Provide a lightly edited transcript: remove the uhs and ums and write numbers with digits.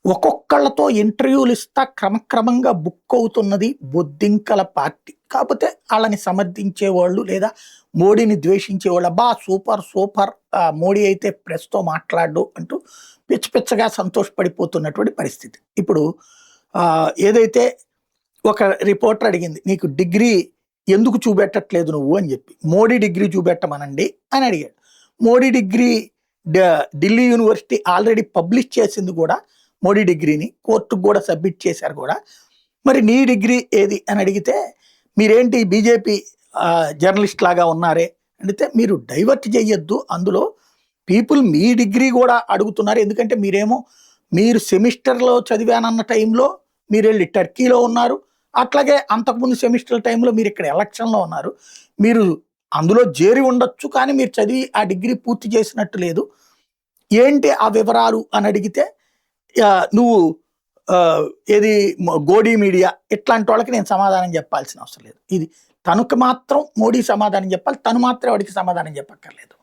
ఒక్కొక్కళ్ళతో ఇంటర్వ్యూలు ఇస్తా క్రమక్రమంగా బుక్ అవుతున్నది బొద్దింకల పార్టీ. కాకపోతే ఆళ్ళని సమర్థించేవాళ్ళు లేదా మోడీని ద్వేషించేవాళ్ళు అబ్బా! సూపర్ సూపర్ మోడీ అయితే ప్రెస్‌తో మాట్లాడడు అంటూ పిచ్చ పిచ్చగా సంతోషపడిపోతున్నటువంటి పరిస్థితి. ఇప్పుడు ఏదైతే ఒక రిపోర్టర్ అడిగింది, "నీకు డిగ్రీ ఎందుకు చూపెట్టట్లేదు నువ్వు" అని చెప్పి. "మోడీ డిగ్రీ చూపెట్టమనండి" అని అడిగాడు. మోడీ డిగ్రీ డ ఢిల్లీ యూనివర్సిటీ ఆల్రెడీ పబ్లిష్ చేసింది కూడా మోడీ డిగ్రీని. కోర్టుకు కూడా సబ్మిట్ చేశారు కూడా. మరి నీ డిగ్రీ ఏది అని అడిగితే, "మీరేంటి బీజేపీ జర్నలిస్ట్ లాగా ఉన్నారే" అడిగితే, "మీరు డైవర్ట్ చేయొద్దు. అందులో పీపుల్ మీ డిగ్రీ కూడా అడుగుతున్నారు. ఎందుకంటే మీరు సెమిస్టర్‌లో చదివానన్న టైంలో మీరెళ్ళి టర్కీలో ఉన్నారు. అట్లాగే అంతకుముందు సెమిస్టర్ టైంలో మీరిక్కడ ఎలక్షన్‌లో ఉన్నారు. మీరు అందులో జేరి ఉండొచ్చు. కానీ మీరు చదివి ఆ డిగ్రీ పూర్తి చేసినట్టు లేదు. ఏంటి ఆ వివరాలు" అని అడిగితే, "నువ్వు ఏది గోడీ మీడియా ఇట్లాంటి వాళ్ళకి నేను సమాధానం చెప్పాల్సిన అవసరం లేదు." ఇది తనకు మాత్రం మోడీ సమాధానం చెప్పాలి. తను మాత్రం వాడికి సమాధానం చెప్పక్కర్లేదు.